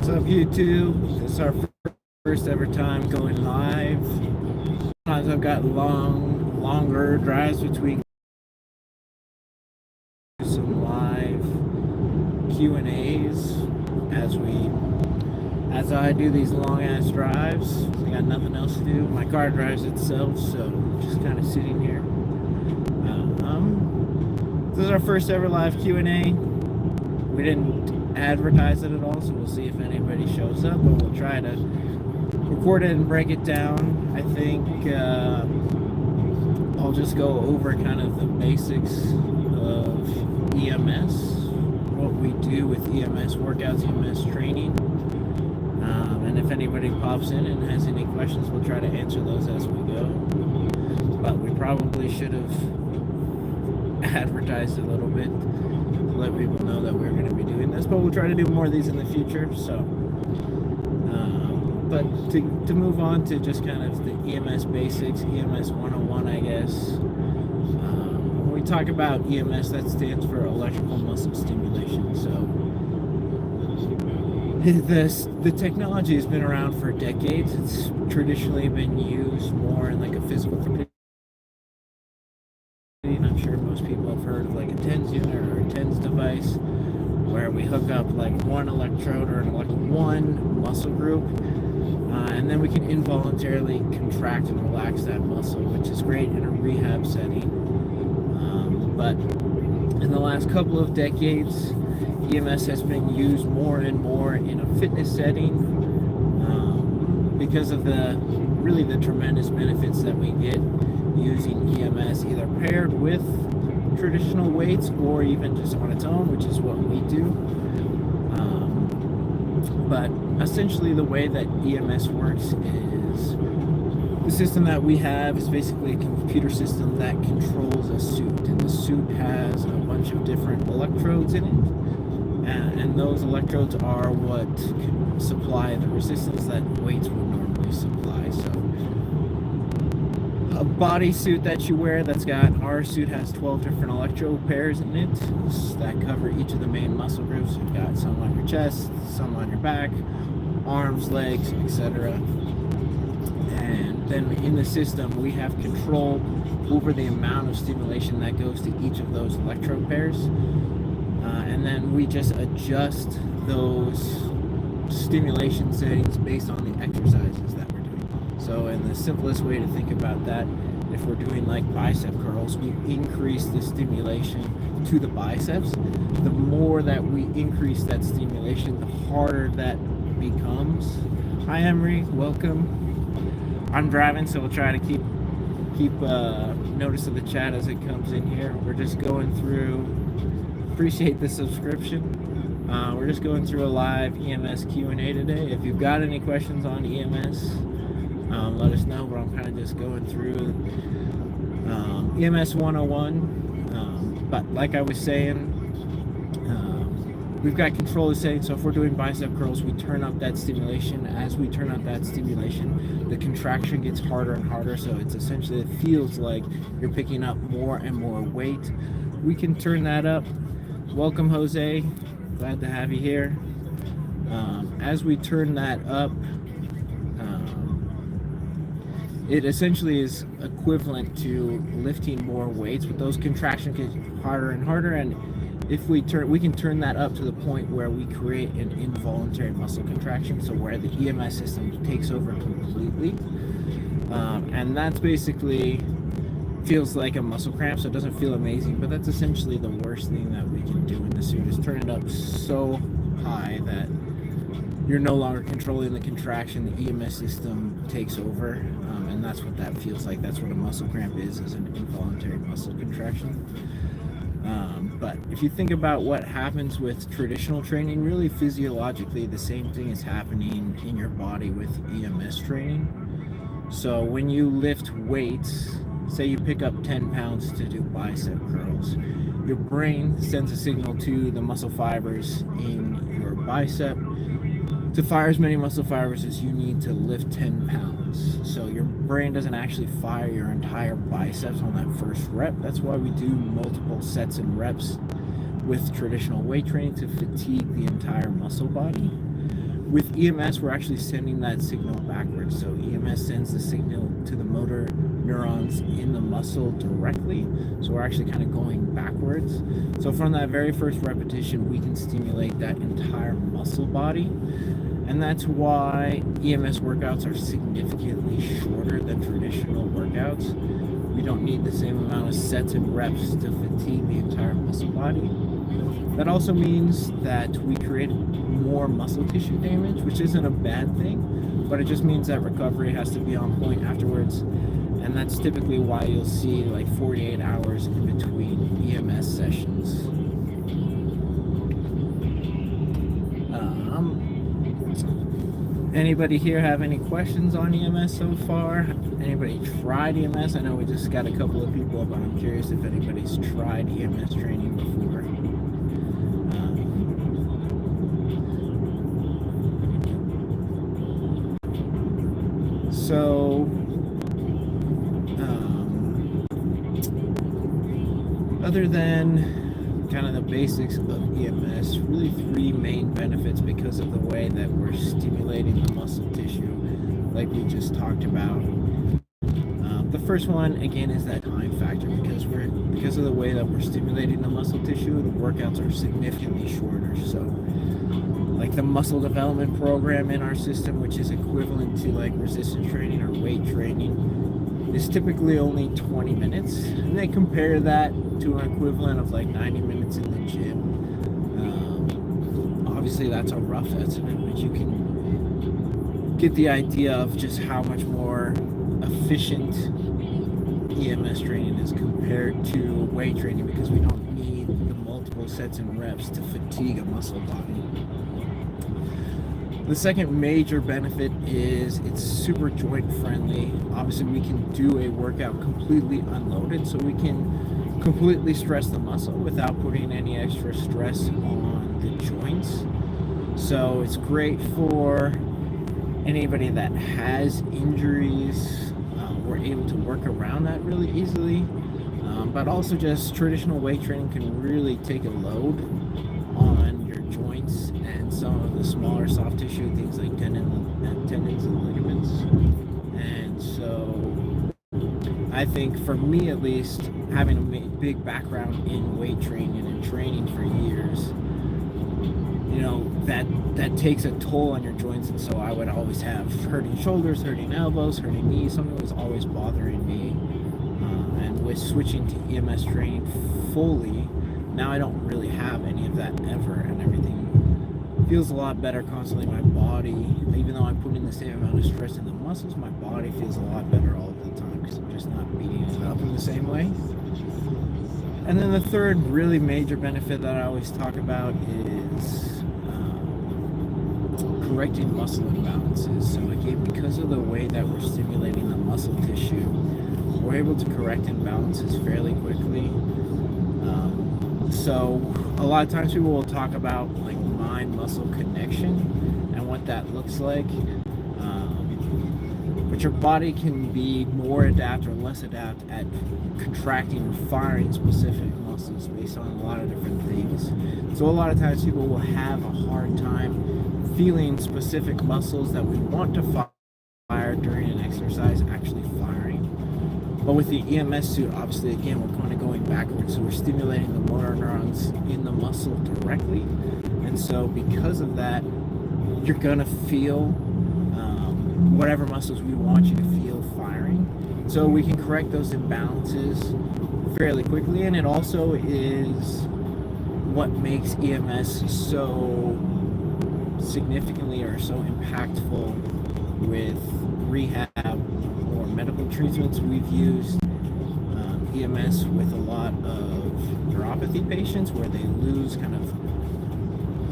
What's up, YouTube? This is our first ever time going live. Sometimes I've got longer drives between some live Q&As as I do these long ass drives. I got nothing else to do. My car drives itself, so just kind of sitting here. This is our first ever live Q&A. We didn't advertise it at all, so we'll see if anybody shows up, but we'll try to record it and break it down. I think I'll just go over kind of the basics of EMS, what we do with EMS workouts, EMS training, and if anybody pops in and has any questions, we'll try to answer those as we go. But we probably should have advertised a little bit to let people know that we're going to be doing this, but we'll try to do more of these in the future. So but to move on to just kind of the EMS basics, EMS 101, I guess. When we talk about EMS, that stands for electrical muscle stimulation. So the technology has been around for decades. It's traditionally been used more in like a physical therapy. I'm sure most people have heard of like a TENS unit or a TENS device, where we hook up like one electrode or one muscle group, and then we can involuntarily contract and relax that muscle, which is great in a rehab setting. But in the last couple of decades, EMS has been used more and more in a fitness setting, because of the tremendous benefits that we get using EMS, either paired with traditional weights or even just on its own, which is what we do. But essentially the way that EMS works is the system that we have is basically a computer system that controls a suit, and the suit has a bunch of different electrodes in it, and those electrodes are what supply the resistance that weights would normally supply. So a bodysuit that you wear, our suit has 12 different electrode pairs in it that cover each of the main muscle groups. You've got some on your chest, some on your back, arms, legs, etc. And then in the system, we have control over the amount of stimulation that goes to each of those electrode pairs. And then we just adjust those stimulation settings based on the exercises that we're doing. So in the simplest way to think about that, if we're doing like bicep curls, we increase the stimulation to the biceps. The more that we increase that stimulation, the harder that becomes. Hi Emery, welcome. I'm driving, so we'll try to keep notice of the chat as it comes in here. We're just going through, appreciate the subscription. We're just going through a live EMS Q&A today. If you've got any questions on EMS, let us know, but I'm kind of just going through EMS 101. But like I was saying, we've got control of settings. So if we're doing bicep curls, we turn up that stimulation. As we turn up that stimulation, the contraction gets harder and harder. So it feels like you're picking up more and more weight. We can turn that up. Welcome, Jose. Glad to have you here. As we turn that up, it essentially is equivalent to lifting more weights, but those contractions get harder and harder. And if we can turn that up to the point where we create an involuntary muscle contraction, so where the EMS system takes over completely. And that's basically feels like a muscle cramp, so it doesn't feel amazing, but that's essentially the worst thing that we can do in the suit, is turn it up so high that you're no longer controlling the contraction. The EMS system takes over, and that's what that feels like. That's what a muscle cramp is an involuntary muscle contraction. But if you think about what happens with traditional training, really physiologically the same thing is happening in your body with EMS training. So when you lift weights, say you pick up 10 pounds to do bicep curls, your brain sends a signal to the muscle fibers in your bicep to fire as many muscle fibers as you need to lift 10 pounds. So your brain doesn't actually fire your entire biceps on that first rep. That's why we do multiple sets and reps with traditional weight training, to fatigue the entire muscle body. With EMS, we're actually sending that signal backwards. So EMS sends the signal to the motor neurons in the muscle directly. So we're actually kind of going backwards. So from that very first repetition, we can stimulate that entire muscle body. And that's why EMS workouts are significantly shorter than traditional workouts. We don't need the same amount of sets and reps to fatigue the entire muscle body. That also means that we create more muscle tissue damage, which isn't a bad thing, but it just means that recovery has to be on point afterwards. And that's typically why you'll see like 48 hours in between EMS sessions. Anybody here have any questions on EMS so far? Anybody tried EMS? I know we just got a couple of people, but I'm curious if anybody's tried EMS training before. Other than kind of the basics of EMS, really three main benefits because of the way that we're stimulating the muscle tissue, like we just talked about. The first one, again, is that time factor. Because of the way that we're stimulating the muscle tissue, the workouts are significantly shorter. So, like the muscle development program in our system, which is equivalent to like resistance training or weight training, is typically only 20 minutes. And they compare that to an equivalent of like 90 minutes in the gym. Obviously, that's a rough estimate, but you can get the idea of just how much more efficient EMS training is compared to weight training, because we don't need the multiple sets and reps to fatigue a muscle body. The second major benefit is it's super joint friendly. Obviously, we can do a workout completely unloaded, so we can completely stress the muscle without putting any extra stress on the joints. So it's great for anybody that has injuries. We're able to work around that really easily, but also just traditional weight training can really take a load on your joints and some of the smaller soft tissue, things like tendons and ligaments. And so I think for me, at least, having a big background in weight training and training for years, you know, that takes a toll on your joints. And so I would always have hurting shoulders, hurting elbows, hurting knees. Something was always bothering me. And with switching to EMS training fully, now I don't really have any of that ever, and everything feels a lot better constantly. My body, even though I'm putting the same amount of stress in the muscles, my body feels a lot better all the time because I'm just not beating it up in the same way. And then the third really major benefit that I always talk about is correcting muscle imbalances. So again, because of the way that we're stimulating the muscle tissue, we're able to correct imbalances fairly quickly. So a lot of times people will talk about like mind-muscle connection and what that looks like. But your body can be more adept or less adept at contracting or firing specific muscles based on a lot of different things. So a lot of times people will have a hard time feeling specific muscles that we want to fire during an exercise actually firing. But with the EMS suit, obviously, again, we're kind of going backwards. So we're stimulating the motor neurons in the muscle directly. And so because of that, you're going to feel whatever muscles we want you to feel firing. So we can correct those imbalances fairly quickly. And it also is what makes EMS so significantly or so impactful with rehab or medical treatments. We've used EMS with a lot of neuropathy patients where they lose kind of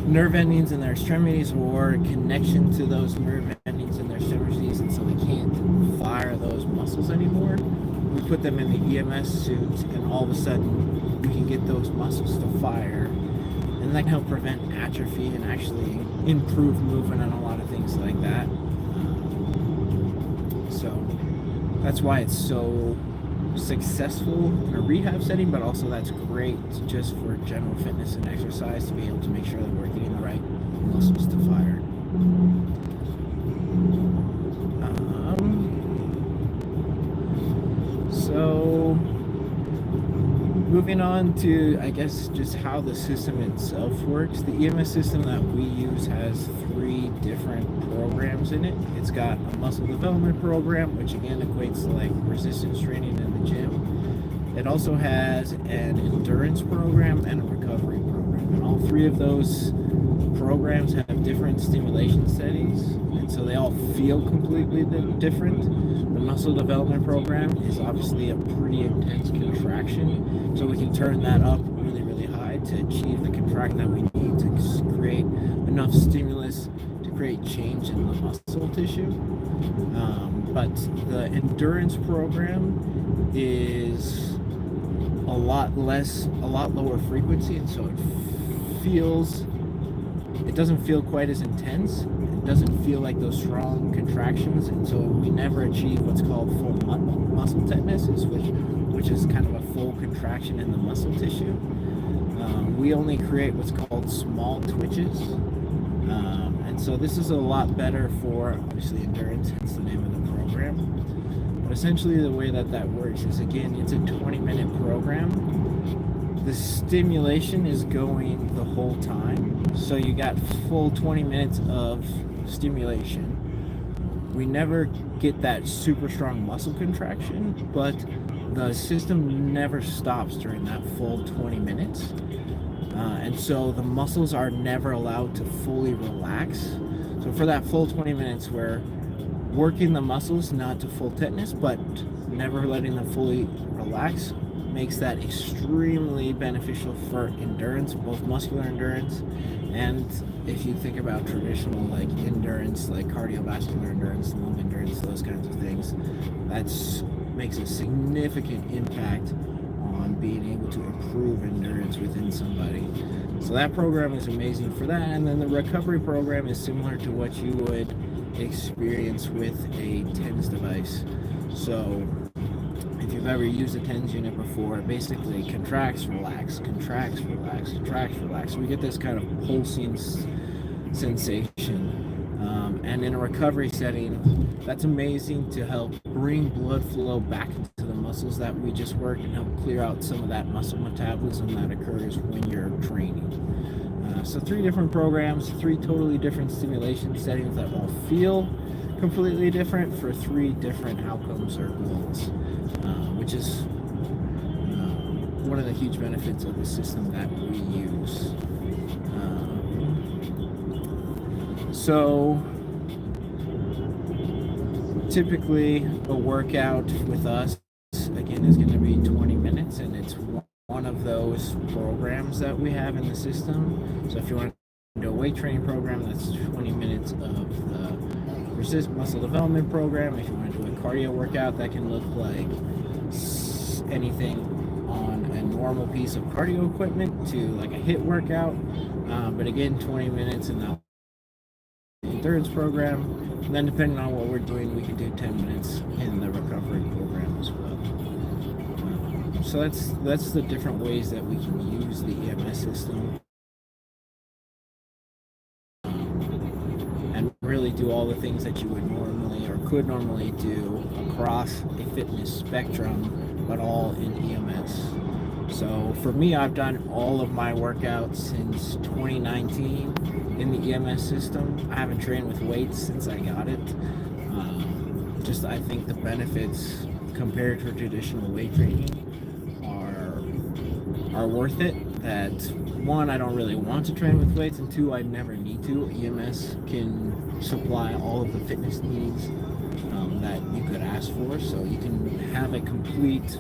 nerve endings in their extremities or connection to those nerve endings in their extremities, and so they can't fire those muscles anymore. We put them in the EMS suit, and all of a sudden we can get those muscles to fire, and that can help prevent atrophy and actually improve movement and a lot of things like that. So that's why it's so successful in a rehab setting, but also that's great just for general fitness and exercise to be able to make sure that we're getting the right muscles to fire. moving on to, I guess, just how the system itself works. The EMS system that we use has 3 different programs in it. It's got a muscle development program, which again equates to like resistance training in the gym. It also has an endurance program and a recovery program. And all 3 of those programs have different stimulation settings, and so they all feel completely different. The muscle development program is obviously a pretty intense contraction, so we can turn that up really, really high to achieve the contraction that we need to create enough stimulus to create change in the muscle tissue. But the endurance program is a lot lower frequency, and so it doesn't feel quite as intense. It doesn't feel like those strong contractions, and so we never achieve what's called full muscle tetanus, which is kind of a full contraction in the muscle tissue. We only create what's called small twitches, and so this is a lot better for obviously endurance, hence the name of the program. But essentially the way that works is, again, it's a 20-minute program. The stimulation is going the whole time, so you got full 20 minutes of stimulation. We never get that super strong muscle contraction, but the system never stops during that full 20 minutes. And so the muscles are never allowed to fully relax. So for that full 20 minutes, we're working the muscles not to full tetanus, but never letting them fully relax makes that extremely beneficial for endurance, both muscular endurance, and if you think about traditional like endurance, like cardiovascular endurance, lung endurance, those kinds of things, that makes a significant impact on being able to improve endurance within somebody. So that program is amazing for that. And then the recovery program is similar to what you would experience with a TENS device. So if you've ever used a TENS unit before, it basically contracts, relax, contracts, relax, contracts, relax. We get this kind of pulsing sensation. And in a recovery setting, that's amazing to help bring blood flow back into the muscles that we just worked and help clear out some of that muscle metabolism that occurs when you're training. So 3 different programs, 3 totally different stimulation settings that all feel completely different for 3 different outcomes or goals, which is one of the huge benefits of the system that we use. So typically a workout with us, again, is going to be 20 minutes, and it's one of those programs that we have in the system. So if you want to do a weight training program, that's 20 minutes of the resist muscle development program. If you want to do a cardio workout, that can look like anything on a normal piece of cardio equipment to like a HIIT workout, but again, 20 minutes in the endurance program. And then depending on what we're doing, we can do 10 minutes in the recovery program as well. So that's the different ways that we can use the EMS system and really do all the things that you would normally or could normally do across a fitness spectrum, but all in EMS. So for me, I've done all of my workouts since 2019 in the EMS system. I haven't trained with weights since I got it. Just I think the benefits compared to traditional weight training are worth it. That 1, I don't really want to train with weights, and 2, I never need to. EMS can supply all of the fitness needs that you could ask for, so you can have a complete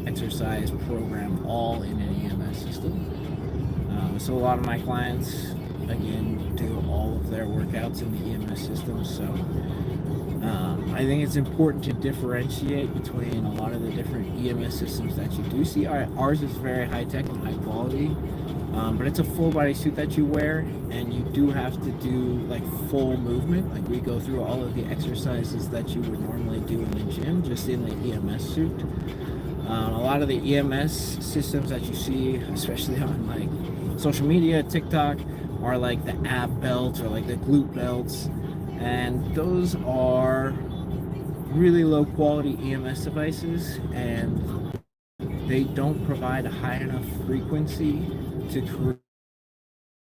exercise program all in an EMS system. So a lot of my clients, again, do all of their workouts in the EMS system. So I think it's important to differentiate between a lot of the different EMS systems that you do see. Ours is very high tech and high quality, but it's a full body suit that you wear, and you do have to do like full movement. Like we go through all of the exercises that you would normally do in the gym, just in the EMS suit. A lot of the EMS systems that you see, especially on like social media, TikTok, are like the ab belts or like the glute belts, and those are really low quality EMS devices, and they don't provide a high enough frequency to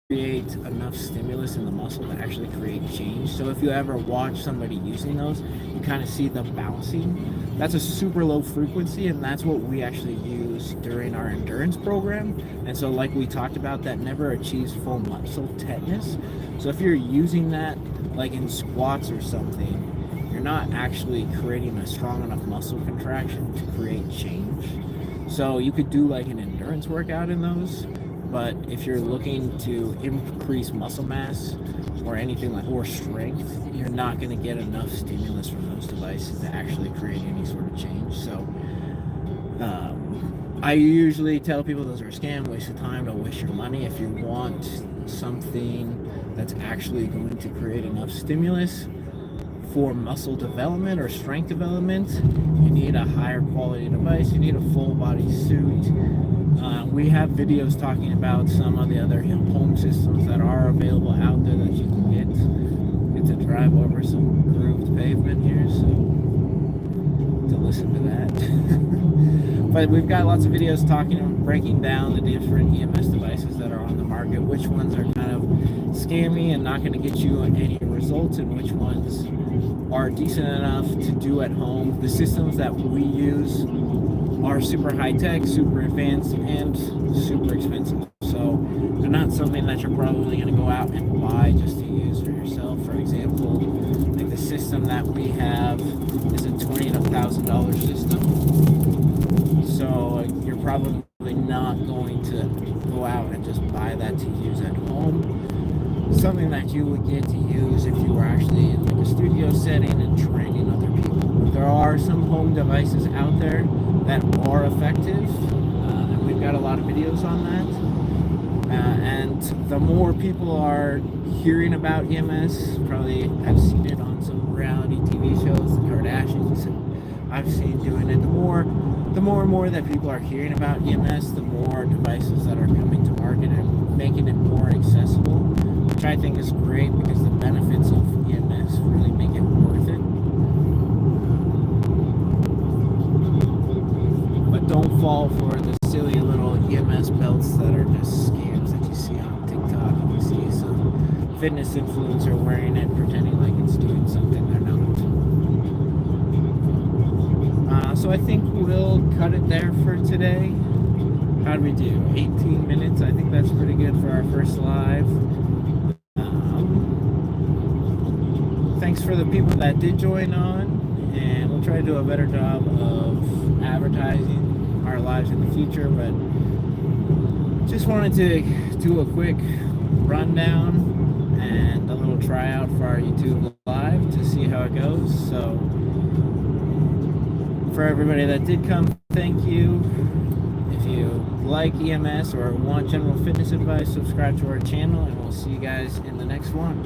create enough stimulus in the muscle to actually create change. So if you ever watch somebody using those, you kind of see them bouncing. That's a super low frequency, and that's what we actually use during our endurance program. And so like we talked about, that never achieves full muscle tetanus. So if you're using that like in squats or something, you're not actually creating a strong enough muscle contraction to create change. So you could do like an endurance workout in those, but if you're looking to increase muscle mass or anything like, or strength, you're not going to get enough stimulus from those devices to actually create any sort of change. So I usually tell people those are a scam, waste of time, don't waste your money. If you want something that's actually going to create enough stimulus for muscle development or strength development, you need a higher quality device. You need a full body suit. We have videos talking about some of the other home systems that are available out there that you can get to drive over some grooved pavement here, so to listen to that. But we've got lots of videos breaking down the different EMS devices that are on the market, which ones are kind of scammy and not going to get you any results, and which ones are decent enough to do at home. The systems that we use are super high-tech, super advanced, and super expensive. So they're not something that you're probably going to go out and buy just to use for yourself. For example, like the system that we have is a $20,000 system. So you're probably not going to go out and just buy that to use at home. Something that you would get to use if you were actually in like a studio setting and training other people. There are some home devices out there that are effective, and we've got a lot of videos on that. And the more people are hearing about EMS, probably have seen it on some reality TV shows, the Kardashians, and I've seen doing it. The more and more that people are hearing about EMS, the more devices that are coming to market and making it more accessible, which I think is great because the benefits of EMS really make it worth it. But don't fall for the silly little EMS belts that are just scams that you see on TikTok, and you see some fitness influencer wearing it, pretending like it's doing something they're not. So I think we'll cut it there for today. How do we do? 18 minutes? I think that's pretty good for our first live. Thanks for the people that did join on, and we'll try to do a better job of advertising our lives in the future, but just wanted to do a quick rundown and a little tryout for our YouTube live to see how it goes. So for everybody that did come, thank you. If you like EMS or want general fitness advice, subscribe to our channel, and we'll see you guys in the next one.